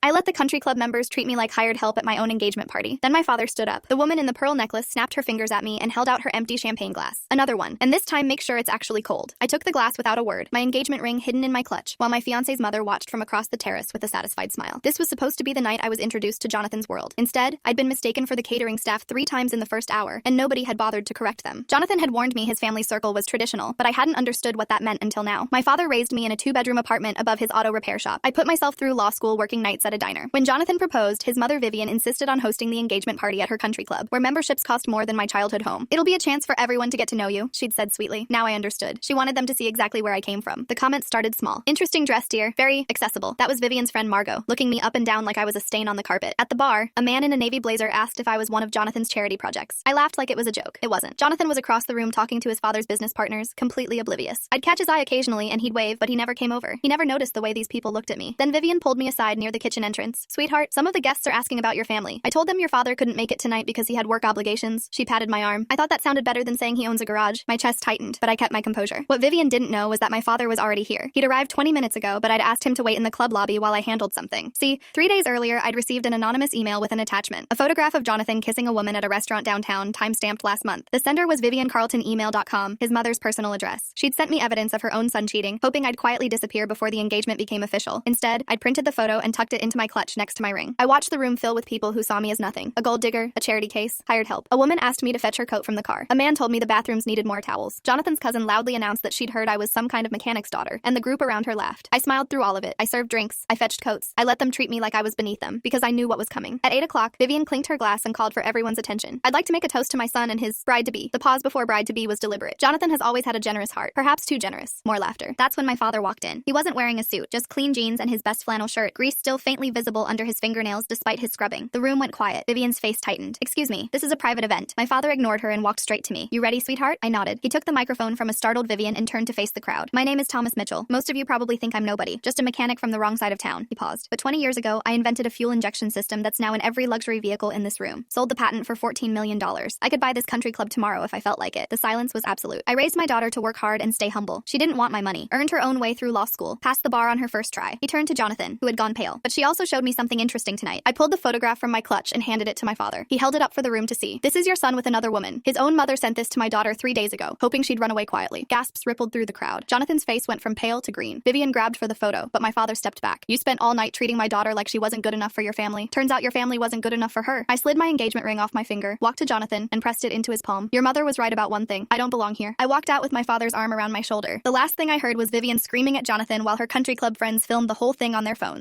I let the country club members treat me like hired help at my own engagement party. Then my father stood up. The woman in the pearl necklace snapped her fingers at me and held out her empty champagne glass. Another one. And this time make sure it's actually cold. I took the glass without a word, my engagement ring hidden in my clutch, while my fiancé's mother watched from across the terrace with a satisfied smile. This was supposed to be the night I was introduced to Jonathan's world. Instead, I'd been mistaken for the catering staff 3 times in the first hour, and nobody had bothered to correct them. Jonathan had warned me his family circle was traditional, but I hadn't understood what that meant until now. My father raised me in a 2-bedroom apartment above his auto repair shop. I put myself through law school working nights at a diner. When Jonathan proposed, his mother Vivian insisted on hosting the engagement party at her country club, where memberships cost more than my childhood home. It'll be a chance for everyone to get to know you, she'd said sweetly. Now I understood. She wanted them to see exactly where I came from. The comments started small. Interesting dress, dear. Very accessible. That was Vivian's friend Margot, looking me up and down like I was a stain on the carpet. At the bar, a man in a navy blazer asked if I was one of Jonathan's charity projects. I laughed like it was a joke. It wasn't. Jonathan was across the room talking to his father's business partners, completely oblivious. I'd catch his eye occasionally and he'd wave, but he never came over. He never noticed the way these people looked at me. Then Vivian pulled me aside near the kitchen entrance. Sweetheart, some of the guests are asking about your family. I told them your father couldn't make it tonight because he had work obligations. She patted my arm. I thought that sounded better than saying he owns a garage. My chest tightened, but I kept my composure. What Vivian didn't know was that my father was already here. He'd arrived 20 minutes ago, but I'd asked him to wait in the club lobby while I handled something. See, 3 days earlier, I'd received an anonymous email with an attachment. A photograph of Jonathan kissing a woman at a restaurant downtown, time-stamped last month. The sender was VivianCarltonEmail.com, his mother's personal address. She'd sent me evidence of her own son cheating, hoping I'd quietly disappear before the engagement became official. Instead, I'd printed the photo and tucked it into my clutch next to my ring. I watched the room fill with people who saw me as nothing. A gold digger, a charity case, hired help. A woman asked me to fetch her coat from the car. A man told me the bathrooms needed more towels. Jonathan's cousin loudly announced that she'd heard I was some kind of mechanic's daughter, and the group around her laughed. I smiled through all of it. I served drinks. I fetched coats. I let them treat me like I was beneath them, because I knew what was coming. At 8 o'clock, Vivian clinked her glass and called for everyone's attention. I'd like to make a toast to my son and his bride-to-be. The pause before bride-to-be was deliberate. Jonathan has always had a generous heart, perhaps too generous. More laughter. That's when my father walked in. He wasn't wearing a suit, just clean jeans and his best flannel shirt, grease still faintly visible under his fingernails despite his scrubbing. The room went quiet. Vivian's face tightened. Excuse me, this is a private event. My father ignored her and walked straight to me. You ready, sweetheart? I nodded. He took the microphone from a startled Vivian and turned to face the crowd. My name is Thomas Mitchell. Most of you probably think I'm nobody, just a mechanic from the wrong side of town. He paused. But 20 years ago, I invented a fuel injection system that's now in every luxury vehicle in this room. Sold the patent for $14 million. I could buy this country club tomorrow if I felt like it. The silence was absolute. I raised my daughter to work hard and stay humble. She didn't want my money. Earned her own way through law school. Passed the bar on her first try. He turned to Jonathan, who had gone pale. But she also showed me something interesting tonight. I pulled the photograph from my clutch and handed it to my father. He held it up for the room to see. This is your son with another woman. His own mother sent this to my daughter 3 days ago, hoping she'd run away quietly. Gasps rippled through the crowd. Jonathan's face went from pale to green. Vivian grabbed for the photo, but my father stepped back. You spent all night treating my daughter like she wasn't good enough for your family. Turns out your family wasn't good enough for her. I slid my engagement ring off my finger, walked to Jonathan, and pressed it into his palm. Your mother was right about one thing. I don't belong here. I walked out with my father's arm around my shoulder. The last thing I heard was Vivian screaming at Jonathan while her country club friends filmed the whole thing on their phones.